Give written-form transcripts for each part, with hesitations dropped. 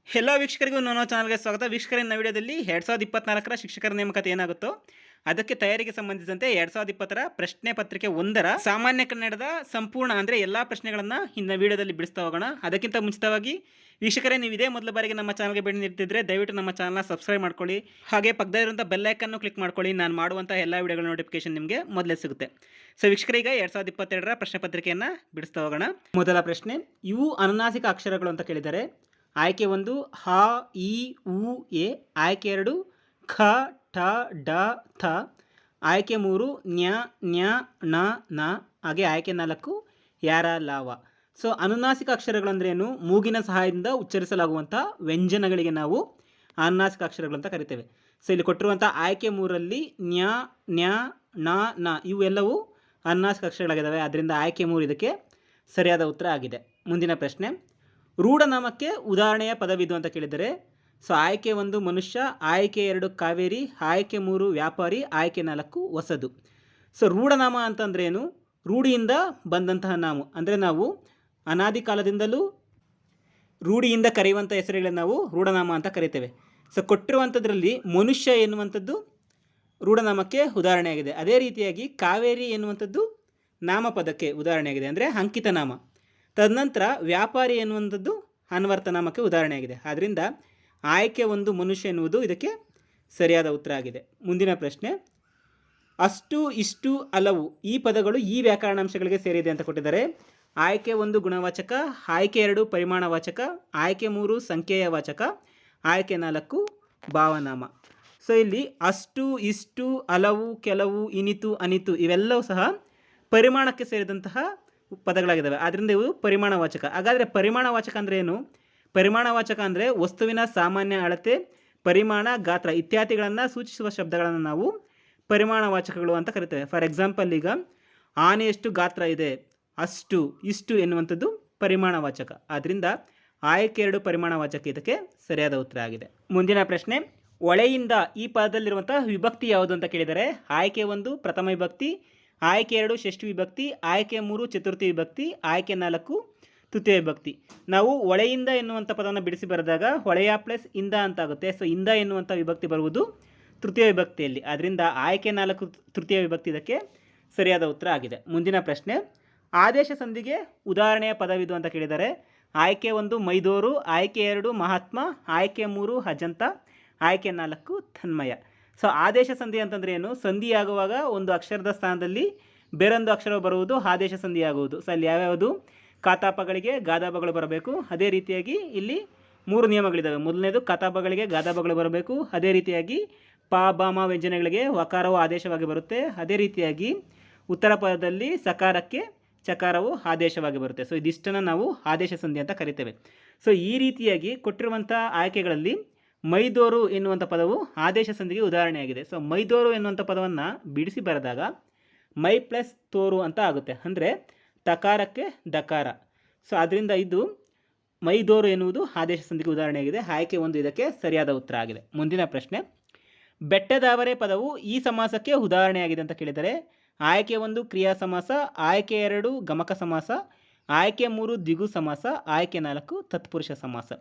ಎಲ್ಲ ವೀಕ್ಷಕರಿಗೂ ನನ್ನ ಚಾನಲ್ಗೆ ಸ್ವಾಗತ. ವೀಕ್ಷಕರಿನ ವಿಡಿಯೋದಲ್ಲಿ 2024ರ ಶಿಕ್ಷಕರ ನೇಮಕಾತಿ ಏನಾಗುತ್ತೋ ಅದಕ್ಕೆ ತಯಾರಿಗೆ ಸಂಬಂಧಿಸಿದಂತೆ 2020ರ ಪ್ರಶ್ನೆ ಪತ್ರಿಕೆ 1ರ ಸಾಮಾನ್ಯ ಕನ್ನಡದ ಸಂಪೂರ್ಣ ಅಂದರೆ ಎಲ್ಲ ಪ್ರಶ್ನೆಗಳನ್ನು ಇಂದಿನ ವಿಡಿಯೋದಲ್ಲಿ ಬಿಡಿಸ್ತಾ ಹೋಗೋಣ. ಅದಕ್ಕಿಂತ ಮುಂಚಿತವಾಗಿ ವೀಕ್ಷಕರೇ, ನೀವು ಇದೇ ಮೊದಲ ಬಾರಿಗೆ ನಮ್ಮ ಚಾನಲ್ಗೆ ಭೇಟಿ ನೀಡ್ತಿದ್ರೆ ದಯವಿಟ್ಟು ನಮ್ಮ ಚಾನಲ್ನ ಸಬ್ಸ್ಕ್ರೈಬ್ ಮಾಡ್ಕೊಳ್ಳಿ. ಹಾಗೆ ಪಕ್ಕದಲ್ಲಿರುವಂಥ ಬೆಲ್ ಐಕನ್ನು ಕ್ಲಿಕ್ ಮಾಡ್ಕೊಳ್ಳಿ. ನಾನು ಮಾಡುವಂಥ ಎಲ್ಲ ವಿಡಿಯೋಗಳ ನೋಟಿಫಿಕೇಶನ್ ನಿಮಗೆ ಮೊದಲೇ ಸಿಗುತ್ತೆ. ಸೊ ವೀಕ್ಷಕರೀಗ 2022ರ ಪ್ರಶ್ನೆ ಪತ್ರಿಕೆಯನ್ನು ಬಿಡಿಸ್ತಾ ಹೋಗೋಣ. ಮೊದಲ ಪ್ರಶ್ನೆ, ಇವು ಅನುನಾಸಿಕ ಅಕ್ಷರಗಳು ಅಂತ ಕೇಳಿದ್ದಾರೆ. ಆಯ್ಕೆ 1 ಹ, ಇ, ಉ, ಎ. ಆಯ್ಕೆ 2 ಖ, ಠ, ಡ, ಥ. ಆಯ್ಕೆ 3 ನ್ಯ, ನ್ಯ, ಣ, ನ. ಹಾಗೆ ಆಯ್ಕೆ 4 ಯಾರ, ಲಾವ. ಸೊ ಅನುನಾಸಿಕ ಅಕ್ಷರಗಳು ಅಂದರೆ ಏನು? ಮೂಗಿನ ಸಹಾಯದಿಂದ ಉಚ್ಚರಿಸಲಾಗುವಂಥ ವ್ಯಂಜನಗಳಿಗೆ ನಾವು ಅನುನಾಸಿಕ ಅಕ್ಷರಗಳು ಅಂತ ಕರಿತೇವೆ. ಸೊ ಇಲ್ಲಿ ಕೊಟ್ಟಿರುವಂಥ ಆಯ್ಕೆ 3ರಲ್ಲಿ ನ್ಯ, ನ್ಯ, ಣ, ನ ಇವೆಲ್ಲವೂ ಅನುನಾಸಿಕ ಅಕ್ಷರಗಳಾಗಿದ್ದಾವೆ. ಆದ್ದರಿಂದ ಆಯ್ಕೆ 3 ಇದಕ್ಕೆ ಸರಿಯಾದ ಉತ್ತರ ಆಗಿದೆ. ಮುಂದಿನ ಪ್ರಶ್ನೆ, ರೂಢನಾಮಕ್ಕೆ ಉದಾಹರಣೆಯ ಪದವಿದು ಅಂತ ಕೇಳಿದರೆ. ಸೊ ಆಯ್ಕೆ 1 ಮನುಷ್ಯ, ಆಯ್ಕೆ 2 ಕಾವೇರಿ, ಆಯ್ಕೆ 3 ವ್ಯಾಪಾರಿ, ಆಯ್ಕೆ 4 ಹೊಸದು. ಸೊ ರೂಢನಾಮ ಅಂತಂದ್ರೆ ಏನು? ರೂಢಿಯಿಂದ ಬಂದಂತಹ ನಾಮ ಅಂದರೆ ನಾವು ಅನಾದಿ ಕಾಲದಿಂದಲೂ ರೂಢಿಯಿಂದ ಕರೆಯುವಂಥ ಹೆಸರುಗಳನ್ನು ನಾವು ರೂಢನಾಮ ಅಂತ ಕರಿತೇವೆ. ಸೊ ಕೊಟ್ಟಿರುವಂಥದ್ರಲ್ಲಿ ಮನುಷ್ಯ ಎನ್ನುವಂಥದ್ದು ರೂಢನಾಮಕ್ಕೆ ಉದಾಹರಣೆಯಾಗಿದೆ. ಅದೇ ರೀತಿಯಾಗಿ ಕಾವೇರಿ ಎನ್ನುವಂಥದ್ದು ನಾಮಪದಕ್ಕೆ ಉದಾಹರಣೆಯಾಗಿದೆ, ಅಂದರೆ ಅಂಕಿತ ನಾಮ. ತದನಂತರ ವ್ಯಾಪಾರಿ ಎನ್ನುವಂಥದ್ದು ಅನ್ವರ್ಥ ನಾಮಕ್ಕೆ ಉದಾಹರಣೆಯಾಗಿದೆ. ಆದ್ದರಿಂದ ಆಯ್ಕೆ 1 ಮನುಷ್ಯ ಎನ್ನುವುದು ಇದಕ್ಕೆ ಸರಿಯಾದ ಉತ್ತರ ಆಗಿದೆ. ಮುಂದಿನ ಪ್ರಶ್ನೆ, ಅಷ್ಟು, ಇಷ್ಟು, ಹಲವು ಈ ಪದಗಳು ಈ ವ್ಯಾಕರಣಾಂಶಗಳಿಗೆ ಸೇರಿದೆ ಅಂತ ಕೊಟ್ಟಿದ್ದಾರೆ. ಆಯ್ಕೆ 1 ಗುಣವಾಚಕ, ಆಯ್ಕೆ 2 ಪರಿಮಾಣವಾಚಕ, ಆಯ್ಕೆ 3 ಸಂಖ್ಯೆಯ ವಾಚಕ, ಆಯ್ಕೆ 4 ಭಾವನಾಮ. ಸೊ ಇಲ್ಲಿ ಅಷ್ಟು, ಇಷ್ಟು, ಹಲವು, ಕೆಲವು, ಇನಿತು, ಅನಿತು ಇವೆಲ್ಲವೂ ಸಹ ಪರಿಮಾಣಕ್ಕೆ ಸೇರಿದಂತಹ ಪದಗಳಾಗಿದ್ದಾವೆ. ಆದ್ದರಿಂದ ಇವು ಪರಿಮಾಣವಾಚಕ. ಹಾಗಾದರೆ ಪರಿಮಾಣವಾಚಕ ಅಂದರೆ ಏನು? ಪರಿಮಾಣವಾಚಕ ಅಂದರೆ ವಸ್ತುವಿನ ಸಾಮಾನ್ಯ ಅಳತೆ, ಪರಿಮಾಣ, ಗಾತ್ರ ಇತ್ಯಾದಿಗಳನ್ನು ಸೂಚಿಸುವ ಶಬ್ದಗಳನ್ನು ನಾವು ಪರಿಮಾಣವಾಚಕಗಳು ಅಂತ ಕರಿತೇವೆ. ಫಾರ್ ಎಕ್ಸಾಂಪಲ್, ಈಗ ಆನೆಯಷ್ಟು ಗಾತ್ರ ಇದೆ, ಅಷ್ಟು, ಇಷ್ಟು ಎನ್ನುವಂಥದ್ದು ಪರಿಮಾಣವಾಚಕ. ಆದ್ದರಿಂದ ಆಯ್ಕೆ 2 ಪರಿಮಾಣವಾಚಕ ಇದಕ್ಕೆ ಸರಿಯಾದ ಉತ್ತರ ಆಗಿದೆ. ಮುಂದಿನ ಪ್ರಶ್ನೆ, ಒಳೆಯಿಂದ ಈ ಪದದಲ್ಲಿರುವಂಥ ವಿಭಕ್ತಿ ಯಾವುದು ಅಂತ ಕೇಳಿದರೆ. ಆಯ್ಕೆ 1 ಪ್ರಥಮ ವಿಭಕ್ತಿ, ಆಯ್ಕೆ 2 ಷಷ್ಠಿ ವಿಭಕ್ತಿ, ಆಯ್ಕೆ 3 ಚತುರ್ಥಿ ವಿಭಕ್ತಿ, ಆಯ್ಕೆ 4 ತೃತೀಯ ವಿಭಕ್ತಿ. ನಾವು ಒಳೆಯಿಂದ ಎನ್ನುವಂಥ ಪದವನ್ನು ಬಿಡಿಸಿ ಬರೆದಾಗ ಹೊಳೆಯ ಪ್ಲಸ್ ಇಂದ ಅಂತ ಆಗುತ್ತೆ. ಸೊ ಇಂದ ಎನ್ನುವಂಥ ವಿಭಕ್ತಿ ಬರುವುದು ತೃತೀಯ ವಿಭಕ್ತಿಯಲ್ಲಿ. ಆದ್ದರಿಂದ ಆಯ್ಕೆ 4 ತೃತೀಯ ವಿಭಕ್ತಿ ಇದಕ್ಕೆ ಸರಿಯಾದ ಉತ್ತರ ಆಗಿದೆ. ಮುಂದಿನ ಪ್ರಶ್ನೆ, ಆದೇಶ ಸಂಧಿಗೆ ಉದಾಹರಣೆಯ ಪದವಿದು ಅಂತ ಕೇಳಿದರೆ. ಆಯ್ಕೆ 1 ಮೈದೂರು, ಆಯ್ಕೆ 2 ಮಹಾತ್ಮ, ಆಯ್ಕೆ 3 ಅಜಂತ, ಆಯ್ಕೆ 4 ತನ್ಮಯ. ಸೊ ಆದೇಶ ಸಂಧಿ ಅಂತಂದರೆ ಏನು? ಸಂಧಿಯಾಗುವಾಗ ಒಂದು ಅಕ್ಷರದ ಸ್ಥಾನದಲ್ಲಿ ಬೇರೊಂದು ಅಕ್ಷರ ಬರುವುದು ಆದೇಶ ಸಂಧಿಯಾಗುವುದು. ಸೊ ಅಲ್ಲಿ ಯಾವ್ಯಾವುದು? ಕಾತಾಪಗಳಿಗೆ ಗಾದಾಪಗಳು ಬರಬೇಕು. ಅದೇ ರೀತಿಯಾಗಿ ಇಲ್ಲಿ 3 ನಿಯಮಗಳಿದ್ದಾವೆ. ಮೊದಲನೇದು ಕಾತಾಪಗಳಿಗೆ ಗಾದಾಪಗಳು ಬರಬೇಕು. ಅದೇ ರೀತಿಯಾಗಿ ಪ, ಬ, ಮ ವ್ಯಂಜನಗಳಿಗೆ ವಕಾರವು ಆದೇಶವಾಗಿ ಬರುತ್ತೆ. ಅದೇ ರೀತಿಯಾಗಿ ಉತ್ತರ ಪದದಲ್ಲಿ ಸಕಾರಕ್ಕೆ ಚಕಾರವು ಆದೇಶವಾಗಿ ಬರುತ್ತೆ. ಸೊ ಇದಿಷ್ಟನ್ನು ನಾವು ಆದೇಶ ಸಂಧಿ ಅಂತ ಕರಿತೇವೆ. ಸೊ ಈ ರೀತಿಯಾಗಿ ಕೊಟ್ಟಿರುವಂಥ ಆಯ್ಕೆಗಳಲ್ಲಿ ಮೈದೋರು ಎನ್ನುವಂಥ ಪದವು ಆದೇಶ ಸಂಧಿಗೆ ಉದಾಹರಣೆಯಾಗಿದೆ. ಸೊ ಮೈದೋರು ಎನ್ನುವಂಥ ಪದವನ್ನು ಬಿಡಿಸಿ ಬರೆದಾಗ ಮೈ ಪ್ಲಸ್ ತೋರು ಅಂತ ಆಗುತ್ತೆ, ಅಂದರೆ ತಕಾರಕ್ಕೆ ದಕಾರ. ಸೊ ಅದರಿಂದ ಇದು ಮೈದೋರು ಎನ್ನುವುದು ಆದೇಶ ಸಂಧಿಗೆ ಉದಾಹರಣೆಯಾಗಿದೆ. ಆಯ್ಕೆ 1 ಇದಕ್ಕೆ ಸರಿಯಾದ ಉತ್ತರ ಆಗಿದೆ. ಮುಂದಿನ ಪ್ರಶ್ನೆ, ಬೆಟ್ಟದಾವರೆ ಪದವು ಈ ಸಮಾಸಕ್ಕೆ ಉದಾಹರಣೆಯಾಗಿದೆ ಅಂತ ಕೇಳಿದರೆ. ಆಯ್ಕೆ 1 ಕ್ರಿಯಾ ಸಮಾಸ, ಆಯ್ಕೆ 2 ಗಮಕ ಸಮಾಸ, ಆಯ್ಕೆ 3 ದ್ವಿಗು ಸಮಾಸ, ಆಯ್ಕೆ 4 ತತ್ಪುರುಷ ಸಮಾಸ.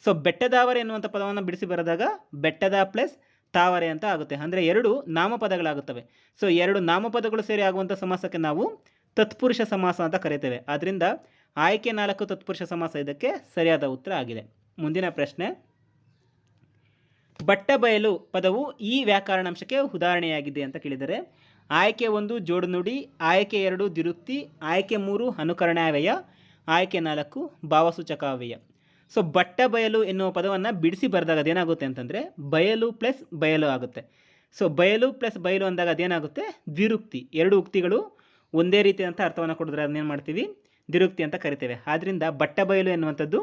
ಸೊ ಬೆಟ್ಟದಾವರೆ ಎನ್ನುವಂಥ ಪದವನ್ನು ಬಿಡಿಸಿ ಬರೆದಾಗ ಬೆಟ್ಟದ ಪ್ಲಸ್ ತಾವರೆ ಅಂತ ಆಗುತ್ತೆ, ಅಂದರೆ 2 ನಾಮಪದಗಳಾಗುತ್ತವೆ. ಸೊ 2 ನಾಮಪದಗಳು ಸೇರಿ ಆಗುವಂಥ ಸಮಾಸಕ್ಕೆ ನಾವು ತತ್ಪುರುಷ ಸಮಾಸ ಅಂತ ಕರೀತೇವೆ. ಆದ್ದರಿಂದ ಆಯ್ಕೆ 4 ತತ್ಪುರುಷ ಸಮಾಸ ಇದಕ್ಕೆ ಸರಿಯಾದ ಉತ್ತರ ಆಗಿದೆ. ಮುಂದಿನ ಪ್ರಶ್ನೆ, ಬಟ್ಟ ಬಯಲು ಪದವು ಈ ವ್ಯಾಕರಣಾಂಶಕ್ಕೆ ಉದಾಹರಣೆಯಾಗಿದೆ ಅಂತ ಕೇಳಿದರೆ. ಆಯ್ಕೆ 1 ಜೋಡು ನುಡಿ, ಆಯ್ಕೆ 2 ದ್ವಿರುಕ್ತಿ, ಆಯ್ಕೆ 3 ಅನುಕರಣಾವ್ಯಯ, ಆಯ್ಕೆ 4 ಭಾವಸೂಚಕಾವ್ಯಯ. ಸೊ ಬಟ್ಟ ಬಯಲು ಎನ್ನುವ ಪದವನ್ನು ಬಿಡಿಸಿ ಬರೆದಾಗ ಅದೇನಾಗುತ್ತೆ ಅಂತಂದರೆ ಬಯಲು ಪ್ಲಸ್ ಬಯಲು ಆಗುತ್ತೆ. ಸೊ ಬಯಲು ಪ್ಲಸ್ ಬಯಲು ಅಂದಾಗ ಅದೇನಾಗುತ್ತೆ? ದ್ವಿರುಕ್ತಿ. 2 ಉಕ್ತಿಗಳು ಒಂದೇ ರೀತಿಯಾದಂಥ ಅರ್ಥವನ್ನು ಕೊಡಿದ್ರೆ ಅದನ್ನೇನು ಮಾಡ್ತೀವಿ? ದ್ವಿರುಕ್ತಿ ಅಂತ ಕರಿತೇವೆ. ಆದ್ದರಿಂದ ಬಟ್ಟ ಬಯಲು ಎನ್ನುವಂಥದ್ದು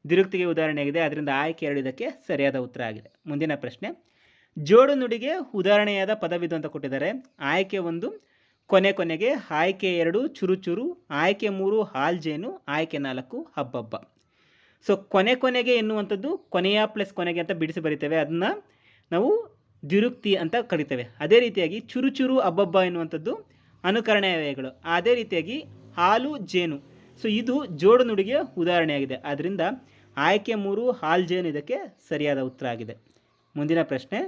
ದ್ವಿರುಕ್ತಿಗೆ ಉದಾಹರಣೆಯಾಗಿದೆ. ಅದರಿಂದ ಆಯ್ಕೆ 2 ಇದಕ್ಕೆ ಸರಿಯಾದ ಉತ್ತರ ಆಗಿದೆ. ಮುಂದಿನ ಪ್ರಶ್ನೆ, ಜೋಡು ನುಡಿಗೆ ಉದಾಹರಣೆಯಾದ ಪದವಿದು ಅಂತ ಕೊಟ್ಟಿದ್ದಾರೆ. ಆಯ್ಕೆ 1 ಕೊನೆಗೆ, ಆಯ್ಕೆ 2 ಚುರುಚುರು, ಆಯ್ಕೆ 3 ಹಾಲ್ಜೇನು, ಆಯ್ಕೆ 4 ಹಬ್ಬಬ್ಬ. ಸೊ ಕೊನೆಗೆ ಎನ್ನುವಂಥದ್ದು ಕೊನೆಯ ಪ್ಲಸ್ ಕೊನೆಗೆ ಅಂತ ಬಿಡಿಸಿ ಬರಿತೇವೆ, ಅದನ್ನು ನಾವು ದ್ವಿರುಕ್ತಿ ಅಂತ ಕರಿತೇವೆ. ಅದೇ ರೀತಿಯಾಗಿ ಚುರುಚುರು ಹಬ್ಬಬ್ಬ ಎನ್ನುವಂಥದ್ದು ಅನುಕರಣೀಯಗಳು. ಅದೇ ರೀತಿಯಾಗಿ ಹಾಲು ಜೇನು. ಸೊ ಇದು ಜೋಡು ನುಡಿಗೆ ಉದಾಹರಣೆಯಾಗಿದೆ. ಆದ್ದರಿಂದ ಆಯ್ಕೆ 3 ಹಾಲ್ ಜೇನು ಇದಕ್ಕೆ ಸರಿಯಾದ ಉತ್ತರ ಆಗಿದೆ. ಮುಂದಿನ ಪ್ರಶ್ನೆ,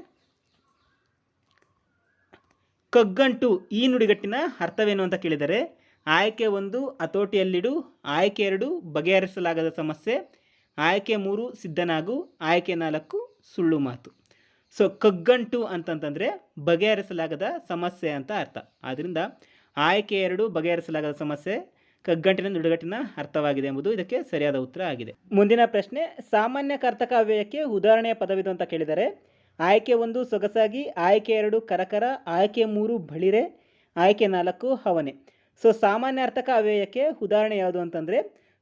ಕಗ್ಗಂಟು ಈ ನುಡಿಗಟ್ಟಿನ ಅರ್ಥವೇನು ಅಂತ ಕೇಳಿದರೆ ಆಯ್ಕೆ 1 ಹತೋಟಿಯಲ್ಲಿಡು, ಆಯ್ಕೆ 2 ಬಗೆಹರಿಸಲಾಗದ ಸಮಸ್ಯೆ, ಆಯ್ಕೆ 3 ಸಿದ್ಧನಾಗು, ಆಯ್ಕೆ 4 ಸುಳ್ಳು ಮಾತು. ಸೊ ಕಗ್ಗಂಟು ಅಂತಂತಂದರೆ ಬಗೆಹರಿಸಲಾಗದ ಸಮಸ್ಯೆ ಅಂತ ಅರ್ಥ. ಆದ್ದರಿಂದ ಆಯ್ಕೆ 2 ಬಗೆಹರಿಸಲಾಗದ ಸಮಸ್ಯೆ ಕಗ್ಗಂಟಿನ ನುಡಿಗಟ್ಟಿನ ಅರ್ಥವಾಗಿದೆ ಎಂಬುದು ಇದಕ್ಕೆ ಸರಿಯಾದ ಉತ್ತರ ಆಗಿದೆ. ಮುಂದಿನ ಪ್ರಶ್ನೆ, ಸಾಮಾನ್ಯ ಕರ್ತಕ ಅವ್ಯಯಕ್ಕೆ ಉದಾಹರಣೆಯ ಪದವಿದು ಅಂತ ಕೇಳಿದರೆ ಆಯ್ಕೆ 1 ಸೊಗಸಾಗಿ, ಆಯ್ಕೆ 2 ಕರಕರ, ಆಯ್ಕೆ 3 ಬಳಿರೆ, ಆಯ್ಕೆ 4 ಹವನೆ. ಸೊ ಸಾಮಾನ್ಯ ಅರ್ಥಕ ಅವ್ಯಯಕ್ಕೆ ಉದಾಹರಣೆ ಯಾವುದು ಅಂತಂದರೆ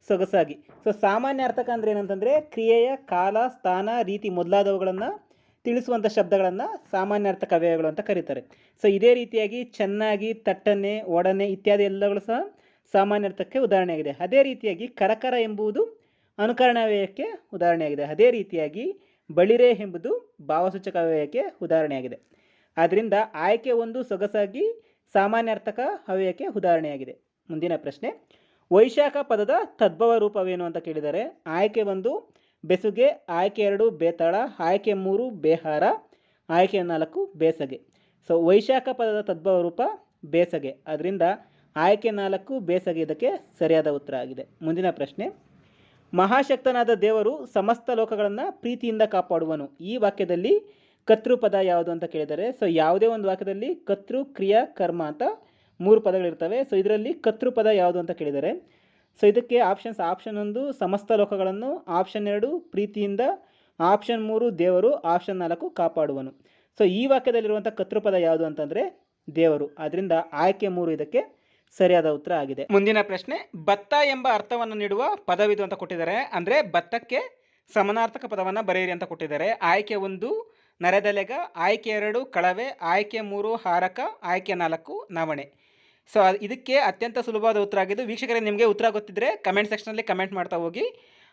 ಸೊಗಸಾಗಿ. ಸೊ ಸಾಮಾನ್ಯ ಅರ್ಥಕ ಅಂದರೆ ಏನಂತಂದರೆ ಕ್ರಿಯೆಯ ಕಾಲ, ಸ್ಥಾನ, ರೀತಿ ಮೊದಲಾದವುಗಳನ್ನು ತಿಳಿಸುವಂಥ ಶಬ್ದಗಳನ್ನು ಸಾಮಾನ್ಯ ಅರ್ಥಕ ಅವ್ಯಯಗಳು ಅಂತ ಕರೀತಾರೆ. ಸೊ ಇದೇ ರೀತಿಯಾಗಿ ಚೆನ್ನಾಗಿ, ತಟ್ಟನೆ, ಒಡನೆ ಇತ್ಯಾದಿ ಎಲ್ಲಗಳು ಸಹ ಸಾಮಾನ್ಯ ಅರ್ಥಕ್ಕೆ ಉದಾಹರಣೆಯಾಗಿದೆ. ಅದೇ ರೀತಿಯಾಗಿ ಕರಕರ ಎಂಬುದು ಅನುಕರಣ ಅವ್ಯಯಕ್ಕೆ ಉದಾಹರಣೆಯಾಗಿದೆ. ಅದೇ ರೀತಿಯಾಗಿ ಬಳಿರೆ ಎಂಬುದು ಭಾವಸೂಚಕ ಅವ್ಯಯಕ್ಕೆ ಉದಾಹರಣೆಯಾಗಿದೆ. ಆದ್ದರಿಂದ ಆಯ್ಕೆ 1 ಸೊಗಸಾಗಿ ಸಾಮಾನ್ಯ ಅರ್ಥಕ ಅವ್ಯಯಕ್ಕೆ ಉದಾಹರಣೆಯಾಗಿದೆ. ಮುಂದಿನ ಪ್ರಶ್ನೆ, ವೈಶಾಖ ಪದದ ತದ್ಭವ ರೂಪವೇನು ಅಂತ ಕೇಳಿದರೆ ಆಯ್ಕೆ 1 ಬೆಸುಗೆ, ಆಯ್ಕೆ 2 ಬೇತಾಳ, ಆಯ್ಕೆ 3 ಬೇಹಾರ, ಆಯ್ಕೆ 4 ಬೇಸಗೆ. ಸೊ ವೈಶಾಖ ಪದದ ತದ್ಭವ ರೂಪ ಬೇಸಗೆ. ಅದರಿಂದ ಆಯ್ಕೆ 4 ಬೇಸಗೆ ಇದಕ್ಕೆ ಸರಿಯಾದ ಉತ್ತರ ಆಗಿದೆ. ಮುಂದಿನ ಪ್ರಶ್ನೆ, ಮಹಾಶಕ್ತನಾದ ದೇವರು ಸಮಸ್ತ ಲೋಕಗಳನ್ನು ಪ್ರೀತಿಯಿಂದ ಕಾಪಾಡುವನು. ಈ ವಾಕ್ಯದಲ್ಲಿ ಕರ್ತೃಪದ ಯಾವುದು ಅಂತ ಕೇಳಿದರೆ ಸೊ ಯಾವುದೇ ಒಂದು ವಾಕ್ಯದಲ್ಲಿ ಕರ್ತೃ, ಕ್ರಿಯಾ, ಕರ್ಮ ಅಂತ 3 ಪದಗಳಿರ್ತವೆ. ಸೊ ಇದರಲ್ಲಿ ಕರ್ತೃಪದ ಯಾವುದು ಅಂತ ಕೇಳಿದರೆ ಸೊ ಇದಕ್ಕೆ ಆಪ್ಷನ್ 1 ಸಮಸ್ತ ಲೋಕಗಳನ್ನು, ಆಪ್ಷನ್ 2 ಪ್ರೀತಿಯಿಂದ, ಆಪ್ಷನ್ 3 ದೇವರು, ಆಪ್ಷನ್ 4 ಕಾಪಾಡುವನು. ಸೊ ಈ ವಾಕ್ಯದಲ್ಲಿರುವಂಥ ಕರ್ತೃಪದ ಯಾವುದು ಅಂತಂದರೆ ದೇವರು. ಆದ್ದರಿಂದ ಆಯ್ಕೆ 3 ಇದಕ್ಕೆ ಸರಿಯಾದ ಉತ್ತರ ಆಗಿದೆ. ಮುಂದಿನ ಪ್ರಶ್ನೆ, ಭತ್ತ ಎಂಬ ಅರ್ಥವನ್ನು ನೀಡುವ ಪದವಿದು ಅಂತ ಕೊಟ್ಟಿದ್ದಾರೆ. ಅಂದರೆ ಭತ್ತಕ್ಕೆ ಸಮಾನಾರ್ಥಕ ಪದವನ್ನು ಬರೆಯಿರಿ ಅಂತ ಕೊಟ್ಟಿದ್ದಾರೆ. ಆಯ್ಕೆ 1 ನರೆದೆಲೆಗ, ಆಯ್ಕೆ 2 ಕಳವೆ, ಆಯ್ಕೆ 3 ಹಾರಕ, ಆಯ್ಕೆ 4 ನವಣೆ. ಸೊ ಇದಕ್ಕೆ ಅತ್ಯಂತ ಸುಲಭವಾದ ಉತ್ತರ ಆಗಿದ್ದು, ವೀಕ್ಷಕರೇ ನಿಮಗೆ ಉತ್ತರ ಗೊತ್ತಿದ್ದರೆ ಕಮೆಂಟ್ ಸೆಕ್ಷನಲ್ಲಿ ಕಮೆಂಟ್ ಮಾಡ್ತಾ ಹೋಗಿ.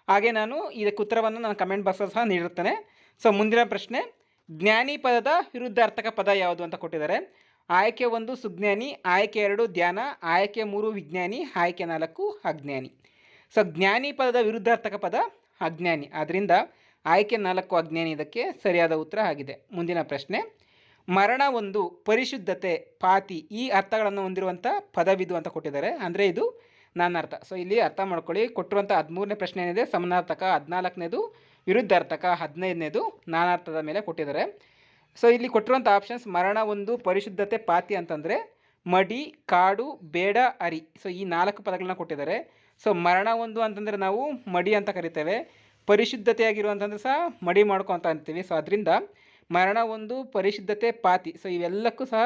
ಹಾಗೆ ನಾನು ಇದಕ್ಕೆ ಉತ್ತರವನ್ನು ನಾನು ಕಮೆಂಟ್ ಬಾಕ್ಸಲ್ಲಿ ಸಹ ನೀಡಿರ್ತೇನೆ. ಸೊ ಮುಂದಿನ ಪ್ರಶ್ನೆ, ಜ್ಞಾನಿ ಪದದ ವಿರುದ್ಧಾರ್ಥಕ ಪದ ಯಾವುದು ಅಂತ ಕೊಟ್ಟಿದ್ದಾರೆ. ಆಯ್ಕೆ 1 ಸುಜ್ಞಾನಿ, ಆಯ್ಕೆ 2 ಧ್ಯಾನ, ಆಯ್ಕೆ 3 ವಿಜ್ಞಾನಿ, ಆಯ್ಕೆ 4 ಅಜ್ಞಾನಿ. ಸೊ ಜ್ಞಾನಿ ಪದದ ವಿರುದ್ಧಾರ್ಥಕ ಪದ ಅಜ್ಞಾನಿ. ಆದ್ದರಿಂದ ಆಯ್ಕೆ 4 ಅಜ್ಞಾನಿ ಇದಕ್ಕೆ ಸರಿಯಾದ ಉತ್ತರ ಆಗಿದೆ. ಮುಂದಿನ ಪ್ರಶ್ನೆ, ಮರಣ 1 ಪರಿಶುದ್ಧತೆ, ಪಾತಿ ಈ ಅರ್ಥಗಳನ್ನು ಹೊಂದಿರುವಂಥ ಪದವಿದು ಅಂತ ಕೊಟ್ಟಿದ್ದಾರೆ. ಅಂದರೆ ಇದು ನಾನಾರ್ಥ. ಸೊ ಇಲ್ಲಿ ಅರ್ಥ ಮಾಡ್ಕೊಳ್ಳಿ. ಕೊಟ್ಟಿರುವಂಥ 13ನೇ ಪ್ರಶ್ನೆ ಏನಿದೆ ಸಮಾನಾರ್ಥಕ, 14ನೇದು ವಿರುದ್ಧಾರ್ಥಕ, 15ನೇದು ನಾನಾರ್ಥದ ಮೇಲೆ ಕೊಟ್ಟಿದ್ದಾರೆ. ಸೊ ಇಲ್ಲಿ ಕೊಟ್ಟಿರುವಂಥ ಆಪ್ಷನ್ಸ್ ಮರಣ 1 ಪರಿಶುದ್ಧತೆ, ಪಾತಿ ಅಂತಂದರೆ ಮಡಿ, ಕಾಡು, ಬೇಡ, ಅರಿ. ಸೊ ಈ 4 ಪದಗಳನ್ನ ಕೊಟ್ಟಿದ್ದಾರೆ. ಸೊ ಮರಣ 1 ಅಂತಂದರೆ ನಾವು ಮಡಿ ಅಂತ ಕರಿತೇವೆ, ಪರಿಶುದ್ಧತೆಯಾಗಿರುವಂತಂದ್ರೆ ಸಹ ಮಡಿ ಮಾಡ್ಕೊ ಅಂತ ಅಂತೀವಿ. ಸೊ ಅದರಿಂದ ಮರಣ 1 ಪರಿಶುದ್ಧತೆ, ಪಾತಿ ಸೊ ಇವೆಲ್ಲಕ್ಕೂ ಸಹ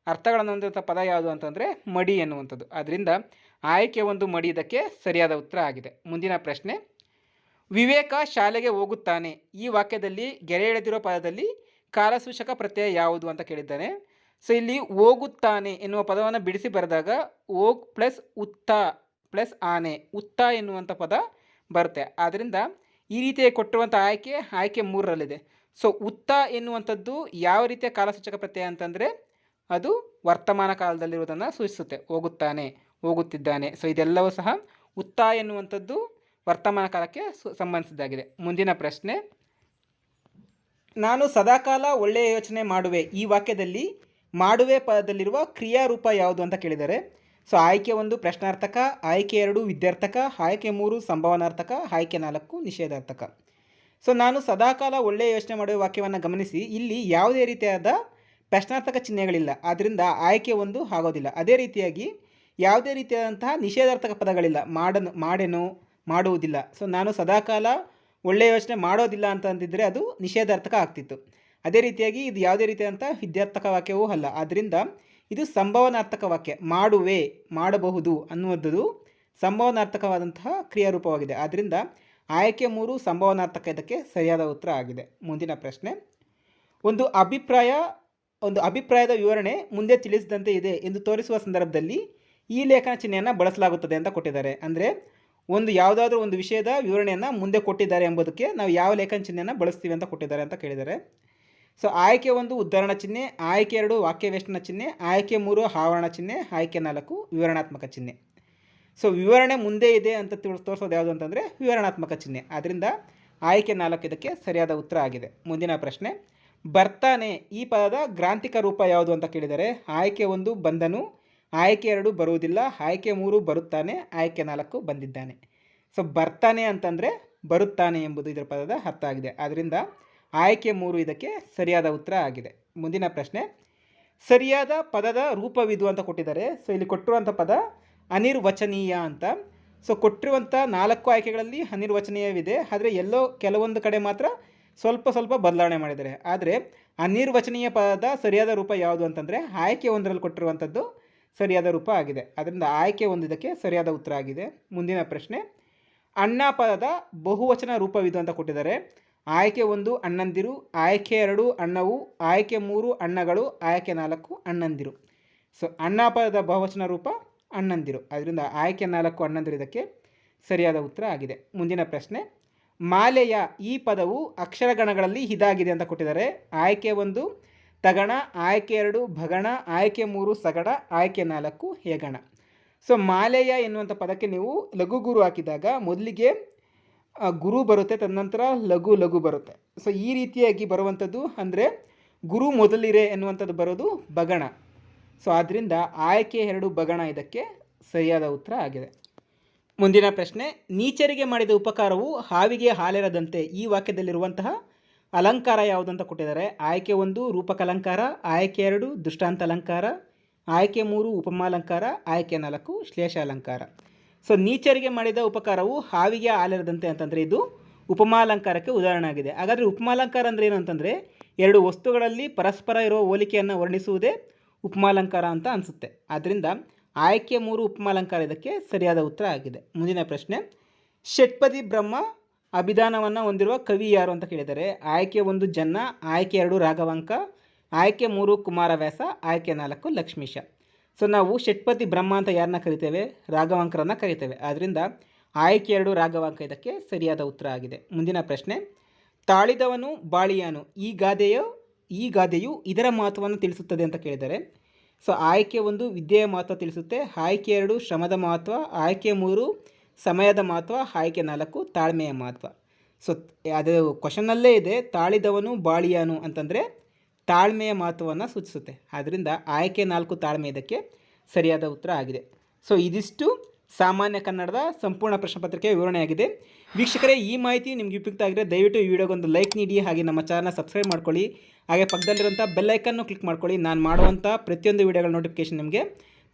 ಅರ್ಥಗಳನ್ನು ಹೊಂದಿರುವಂಥ ಪದ ಯಾವುದು ಅಂತಂದರೆ ಮಡಿ ಎನ್ನುವಂಥದ್ದು. ಅದರಿಂದ ಆಯ್ಕೆ 1 ಮಡಿ ಇದಕ್ಕೆ ಸರಿಯಾದ ಉತ್ತರ ಆಗಿದೆ. ಮುಂದಿನ ಪ್ರಶ್ನೆ, ವಿವೇಕ ಶಾಲೆಗೆ ಹೋಗುತ್ತಾನೆ ಈ ವಾಕ್ಯದಲ್ಲಿ ಗೆರೆ ಎಳೆದಿರೋ ಪದದಲ್ಲಿ ಕಾಲಸೂಚಕ ಪ್ರತ್ಯಯ ಯಾವುದು ಅಂತ ಕೇಳಿದ್ದಾನೆ. ಸೊ ಇಲ್ಲಿ ಹೋಗುತ್ತಾನೆ ಎನ್ನುವ ಪದವನ್ನು ಬಿಡಿಸಿ ಬರೆದಾಗ ಹೋಗ್ ಪ್ಲಸ್ ಉತ್ತ ಪ್ಲಸ್ ಆನೆ, ಉತ್ತ ಎನ್ನುವಂಥ ಪದ ಬರುತ್ತೆ. ಆದ್ದರಿಂದ ಈ ರೀತಿಯಾಗಿ ಕೊಟ್ಟಿರುವಂಥ ಆಯ್ಕೆ 3ರಲ್ಲಿದೆ. ಸೊ ಉತ್ತ ಎನ್ನುವಂಥದ್ದು ಯಾವ ರೀತಿಯ ಕಾಲಸೂಚಕ ಪ್ರತ್ಯಯ ಅಂತಂದರೆ ಅದು ವರ್ತಮಾನ ಕಾಲದಲ್ಲಿರುವುದನ್ನು ಸೂಚಿಸುತ್ತೆ. ಹೋಗುತ್ತಾನೆ, ಹೋಗುತ್ತಿದ್ದಾನೆ. ಸೊ ಇದೆಲ್ಲವೂ ಸಹ ಉತ್ತ ಎನ್ನುವಂಥದ್ದು ವರ್ತಮಾನ ಕಾಲಕ್ಕೆ ಸಂಬಂಧಿಸಿದ್ದಾಗಿದೆ. ಮುಂದಿನ ಪ್ರಶ್ನೆ, ನಾನು ಸದಾಕಾಲ ಒಳ್ಳೆಯ ಯೋಚನೆ ಮಾಡುವೆ ಈ ವಾಕ್ಯದಲ್ಲಿ ಮಾಡುವೆ ಪದದಲ್ಲಿರುವ ಕ್ರಿಯಾರೂಪ ಯಾವುದು ಅಂತ ಕೇಳಿದ್ದಾರೆ. ಸೊ ಆಯ್ಕೆ 1 ಪ್ರಶ್ನಾರ್ಥಕ, ಆಯ್ಕೆ 2 ವಿದ್ಯಾರ್ಥಕ, ಆಯ್ಕೆ 3 ಸಂಭಾವನಾರ್ಥಕ, ಆಯ್ಕೆ 4 ನಿಷೇಧಾರ್ಥಕ. ಸೊ ನಾನು ಸದಾಕಾಲ ಒಳ್ಳೆಯ ಯೋಚನೆ ಮಾಡುವ ವಾಕ್ಯವನ್ನು ಗಮನಿಸಿ, ಇಲ್ಲಿ ಯಾವುದೇ ರೀತಿಯಾದ ಪ್ರಶ್ನಾರ್ಥಕ ಚಿಹ್ನೆಗಳಿಲ್ಲ. ಆದ್ದರಿಂದ ಆಯ್ಕೆ 1 ಆಗೋದಿಲ್ಲ. ಅದೇ ರೀತಿಯಾಗಿ ಯಾವುದೇ ರೀತಿಯಾದಂತಹ ನಿಷೇಧಾರ್ಥಕ ಪದಗಳಿಲ್ಲ. ಮಾಡೆನು, ಮಾಡುವುದಿಲ್ಲ. ಸೊ ನಾನು ಸದಾಕಾಲ ಒಳ್ಳೆಯ ಯೋಚನೆ ಮಾಡೋದಿಲ್ಲ ಅಂತ ಅಂತಿದ್ದರೆ ಅದು ನಿಷೇಧಾರ್ಥಕ ಆಗ್ತಿತ್ತು. ಅದೇ ರೀತಿಯಾಗಿ ಇದು ಯಾವುದೇ ರೀತಿಯಾದಂಥ ವಿದ್ಯಾರ್ಥಕ ವಾಕ್ಯವೂ ಅಲ್ಲ. ಆದ್ದರಿಂದ ಇದು ಸಂಭಾವನಾರ್ಥಕ ವಾಕ್ಯ. ಮಾಡುವೆ, ಮಾಡಬಹುದು ಅನ್ನುವಂಥದ್ದು ಸಂಭಾವನಾರ್ಥಕವಾದಂತಹ ಕ್ರಿಯಾರೂಪವಾಗಿದೆ. ಆದ್ದರಿಂದ ಆಯ್ಕೆ 3 ಸಂಭಾವನಾರ್ಥಕ ಇದಕ್ಕೆ ಸರಿಯಾದ ಉತ್ತರ ಆಗಿದೆ. ಮುಂದಿನ ಪ್ರಶ್ನೆ, ಒಂದು ಅಭಿಪ್ರಾಯದ ವಿವರಣೆ ಮುಂದೆ ತಿಳಿಸಿದಂತೆ ಇದೆ ಎಂದು ತೋರಿಸುವ ಸಂದರ್ಭದಲ್ಲಿ ಈ ಲೇಖನ ಚಿಹ್ನೆಯನ್ನು ಬಳಸಲಾಗುತ್ತದೆ ಅಂತ ಕೊಟ್ಟಿದ್ದಾರೆ. ಅಂದರೆ ಯಾವುದಾದ್ರೂ ಒಂದು ವಿಷಯದ ವಿವರಣೆಯನ್ನು ಮುಂದೆ ಕೊಟ್ಟಿದ್ದಾರೆ ಎಂಬುದಕ್ಕೆ ನಾವು ಯಾವ ಲೇಖನ ಚಿಹ್ನೆಯನ್ನು ಬಳಸ್ತೀವಿ ಅಂತ ಕೊಟ್ಟಿದ್ದಾರೆ ಅಂತ ಕೇಳಿದ್ದಾರೆ. ಸೊ ಆಯ್ಕೆ 1 ಉದ್ಧರಣ ಚಿಹ್ನೆ, ಆಯ್ಕೆ 2 ವಾಕ್ಯವೇಷ್ಟನ ಚಿಹ್ನೆ, ಆಯ್ಕೆ 3 ಆವರಣ ಚಿಹ್ನೆ, ಆಯ್ಕೆ 4 ವಿವರಣಾತ್ಮಕ ಚಿಹ್ನೆ. ಸೊ ವಿವರಣೆ ಮುಂದೆ ಇದೆ ಅಂತ ತೋರಿಸೋದು ಯಾವುದು ಅಂತಂದರೆ ವಿವರಣಾತ್ಮಕ ಚಿಹ್ನೆ. ಆದ್ದರಿಂದ ಆಯ್ಕೆ 4 ಇದಕ್ಕೆ ಸರಿಯಾದ ಉತ್ತರ ಆಗಿದೆ. ಮುಂದಿನ ಪ್ರಶ್ನೆ, ಬರ್ತಾನೆ ಈ ಪದದ ಗ್ರಾಂಥಿಕ ರೂಪ ಯಾವುದು ಅಂತ ಕೇಳಿದರೆ ಆಯ್ಕೆ 1 ಬಂದನು, ಆಯ್ಕೆ 2 ಬರುವುದಿಲ್ಲ, ಆಯ್ಕೆ 3 ಬರುತ್ತಾನೆ, ಆಯ್ಕೆ 4 ಬಂದಿದ್ದಾನೆ. ಸೊ ಬರ್ತಾನೆ ಅಂತಂದರೆ ಬರುತ್ತಾನೆ ಎಂಬುದು ಇದರ ಪದದ ಅರ್ಥ ಆಗಿದೆ. ಆದ್ದರಿಂದ ಆಯ್ಕೆ 3 ಇದಕ್ಕೆ ಸರಿಯಾದ ಉತ್ತರ ಆಗಿದೆ. ಮುಂದಿನ ಪ್ರಶ್ನೆ, ಸರಿಯಾದ ಪದದ ರೂಪವಿದು ಅಂತ ಕೊಟ್ಟಿದ್ದಾರೆ. ಸೊ ಇಲ್ಲಿ ಕೊಟ್ಟಿರುವಂಥ ಪದ ಅನಿರ್ವಚನೀಯ ಅಂತ. ಸೊ ಕೊಟ್ಟಿರುವಂಥ 4 ಆಯ್ಕೆಗಳಲ್ಲಿ ಅನಿರ್ವಚನೀಯವಿದೆ, ಆದರೆ ಎಲ್ಲೋ ಕೆಲವೊಂದು ಕಡೆ ಮಾತ್ರ ಸ್ವಲ್ಪ ಬದಲಾವಣೆ ಮಾಡಿದ್ದಾರೆ. ಆದರೆ ಅನಿರ್ವಚನೀಯ ಪದದ ಸರಿಯಾದ ರೂಪ ಯಾವುದು ಅಂತಂದರೆ ಆಯ್ಕೆ 1ರಲ್ಲಿ ಕೊಟ್ಟಿರುವಂಥದ್ದು ಸರಿಯಾದ ರೂಪ ಆಗಿದೆ. ಅದರಿಂದ ಆಯ್ಕೆ 1 ಇದಕ್ಕೆ ಸರಿಯಾದ ಉತ್ತರ ಆಗಿದೆ. ಮುಂದಿನ ಪ್ರಶ್ನೆ, ಅಣ್ಣ ಪದದ ಬಹುವಚನ ರೂಪವಿದು ಅಂತ ಕೊಟ್ಟಿದ್ದಾರೆ. ಆಯ್ಕೆ 1 ಅಣ್ಣಂದಿರು, ಆಯ್ಕೆ 2 ಅಣ್ಣವು, ಆಯ್ಕೆ 3 ಅಣ್ಣಗಳು, ಆಯ್ಕೆ 4 ಅಣ್ಣಂದಿರು. ಸೊ ಅಣ್ಣ ಪದದ ಬಹುವಚನ ರೂಪ ಅಣ್ಣಂದಿರು. ಅದರಿಂದ ಆಯ್ಕೆ 4 ಅಣ್ಣಂದಿರು ಇದಕ್ಕೆ ಸರಿಯಾದ ಉತ್ತರ ಆಗಿದೆ. ಮುಂದಿನ ಪ್ರಶ್ನೆ, ಮಾಲೆಯ ಈ ಪದವು ಅಕ್ಷರಗಣಗಳಲ್ಲಿ ಇದಾಗಿದೆ ಅಂತ ಕೊಟ್ಟಿದ್ದಾರೆ. ಆಯ್ಕೆ 1 ತಗಣ, ಆಯ್ಕೆ 2 ಭಗಣ, ಆಯ್ಕೆ 3 ಸಗಣ, ಆಯ್ಕೆ 4 ಹೇಗಣ. ಸೊ ಮಾಲೆಯ ಎನ್ನುವಂಥ ಪದಕ್ಕೆ ನೀವು ಲಘು ಗುರು ಹಾಕಿದಾಗ ಮೊದಲಿಗೆ ಗುರು ಬರುತ್ತೆ, ತದನಂತರ ಲಘು ಬರುತ್ತೆ. ಸೊ ಈ ರೀತಿಯಾಗಿ ಬರುವಂಥದ್ದು ಅಂದರೆ ಗುರು ಮೊದಲಿರೆ ಎನ್ನುವಂಥದ್ದು ಬರೋದು ಬಗಣ. ಸೊ ಆದ್ದರಿಂದ ಆಯ್ಕೆ 2 ಬಗಣ ಇದಕ್ಕೆ ಸರಿಯಾದ ಉತ್ತರ ಆಗಿದೆ. ಮುಂದಿನ ಪ್ರಶ್ನೆ, ನೀಚರಿಗೆ ಮಾಡಿದ ಉಪಕಾರವು ಹಾವಿಗೆ ಹಾಲೆರದಂತೆ ಈ ವಾಕ್ಯದಲ್ಲಿರುವಂತಹ ಅಲಂಕಾರ ಯಾವುದಂತ ಕೊಟ್ಟಿದ್ದಾರೆ. ಆಯ್ಕೆ 1 ರೂಪಕಲಂಕಾರ, ಆಯ್ಕೆ 2 ದೃಷ್ಟಾಂತ ಅಲಂಕಾರ, ಆಯ್ಕೆ 3 ಉಪಮಾಲಂಕಾರ, ಆಯ್ಕೆ 4 ಶ್ಲೇಷಾಲಂಕಾರ. ಸೊ ನೀಚರಿಗೆ ಮಾಡಿದ ಉಪಕಾರವು ಹಾವಿಗೆ ಹಾಲೆರದಂತೆ ಅಂತಂದರೆ ಇದು ಉಪಮಾಲಂಕಾರಕ್ಕೆ ಉದಾಹರಣೆ ಆಗಿದೆ. ಹಾಗಾದರೆ ಉಪಮಾಲಂಕಾರ ಅಂದರೆ ಏನು ಅಂತಂದರೆ 2 ವಸ್ತುಗಳಲ್ಲಿ ಪರಸ್ಪರ ಇರುವ ಹೋಲಿಕೆಯನ್ನು ವರ್ಣಿಸುವುದೇ ಉಪಮಾಲಂಕಾರ ಅಂತ ಅನಿಸುತ್ತೆ. ಆದ್ದರಿಂದ ಆಯ್ಕೆ 3 ಉಪಮಾಲಂಕಾರ ಇದಕ್ಕೆ ಸರಿಯಾದ ಉತ್ತರ ಆಗಿದೆ. ಮುಂದಿನ ಪ್ರಶ್ನೆ, ಷಟ್ಪದಿ ಬ್ರಹ್ಮ ಅಭಿಧಾನವನ್ನು ಹೊಂದಿರುವ ಕವಿ ಯಾರು ಅಂತ ಕೇಳಿದರೆ. ಆಯ್ಕೆ 1 ಜನ್ನ, ಆಯ್ಕೆ 2 ರಾಘವಾಂಕ, ಆಯ್ಕೆ 3 ಕುಮಾರವ್ಯಾಸ, ಆಯ್ಕೆ 4 ಲಕ್ಷ್ಮೀಶ. ಸೊ ನಾವು ಷಟ್ಪದಿ ಬ್ರಹ್ಮ ಅಂತ ಯಾರನ್ನ ಕರಿತೇವೆ? ರಾಘವಾಂಕರನ್ನು ಕರಿತೇವೆ. ಆದ್ದರಿಂದ ಆಯ್ಕೆ 2 ರಾಘವಾಂಕ ಇದಕ್ಕೆ ಸರಿಯಾದ ಉತ್ತರ ಆಗಿದೆ. ಮುಂದಿನ ಪ್ರಶ್ನೆ, ತಾಳಿದವನು ಬಾಳಿಯಾನು ಈ ಗಾದೆಯು ಇದರ ಮಹತ್ವವನ್ನು ತಿಳಿಸುತ್ತದೆ ಅಂತ ಕೇಳಿದರೆ. ಸೊ ಆಯ್ಕೆ 1 ವಿದ್ಯೆಯ ಮಹತ್ವ ತಿಳಿಸುತ್ತೆ, ಆಯ್ಕೆ 2 ಶ್ರಮದ ಮಹತ್ವ, ಆಯ್ಕೆ 3 ಸಮಯದ ಮಹತ್ವ, ಆಯ್ಕೆ 4 ತಾಳ್ಮೆಯ ಮಹತ್ವ. ಸೊ ಅದು ಕ್ವಶನ್ನಲ್ಲೇ ಇದೆ, ತಾಳಿದವನು ಬಾಳಿಯಾನು ಅಂತಂದರೆ ತಾಳ್ಮೆಯ ಮಹತ್ವವನ್ನು ಸೂಚಿಸುತ್ತೆ. ಆದ್ದರಿಂದ ಆಯ್ಕೆ 4 ತಾಳ್ಮೆ ಇದಕ್ಕೆ ಸರಿಯಾದ ಉತ್ತರ ಆಗಿದೆ. ಸೊ ಇದಿಷ್ಟು ಸಾಮಾನ್ಯ ಕನ್ನಡದ ಸಂಪೂರ್ಣ ಪ್ರಶ್ನೆ ಪತ್ರಿಕೆ ವಿವರಣೆಯಾಗಿದೆ. ವೀಕ್ಷಕರೇ, ಈ ಮಾಹಿತಿ ನಿಮಗೆ ಉಪಯುಕ್ತ ಆಗಿದ್ರೆ ದಯವಿಟ್ಟು ಈ ವಿಡಿಯೋಗೊಂದು ಲೈಕ್ ನೀಡಿ, ಹಾಗೆ ನಮ್ಮ ಚಾನಲ್ನ ಸಬ್ಸ್ಕ್ರೈಬ್ ಮಾಡ್ಕೊಳ್ಳಿ, ಹಾಗೆ ಪಕ್ಕದಲ್ಲಿರುವಂಥ ಬೆಲ್ಲೈಕನ್ನು ಕ್ಲಿಕ್ ಮಾಡ್ಕೊಳ್ಳಿ. ನಾನು ಮಾಡುವಂಥ ಪ್ರತಿಯೊಂದು ವಿಡಿಯೋಗಳ ನೋಟಿಫಿಕೇಶನ್ ನಿಮಗೆ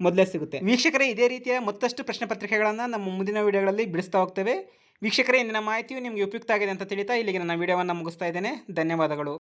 ಮೊದಲೇ ಸಿಗುತ್ತೆ. ವೀಕ್ಷಕರೇ, ಇದೇ ರೀತಿಯ ಮತ್ತಷ್ಟು ಪ್ರಶ್ನೆ ಪತ್ರಿಕೆಗಳನ್ನು ನಮ್ಮ ಮುಂದಿನ ವಿಡಿಯೋಗಳಲ್ಲಿ ಬಿಡಿಸ್ತಾ ಹೋಗ್ತೇವೆ. ವೀಕ್ಷಕರೇ, ಇಂದಿನ ಮಾಹಿತಿಯು ನಿಮಗೆ ಉಪಯುಕ್ತ ಆಗಿದೆ ಅಂತ ತಿಳಿತಾ ಇಲ್ಲಿಗೆ ನನ್ನ ವಿಡಿಯೋವನ್ನು ಮುಗಿಸ್ತಾ ಇದ್ದೇನೆ. ಧನ್ಯವಾದಗಳು.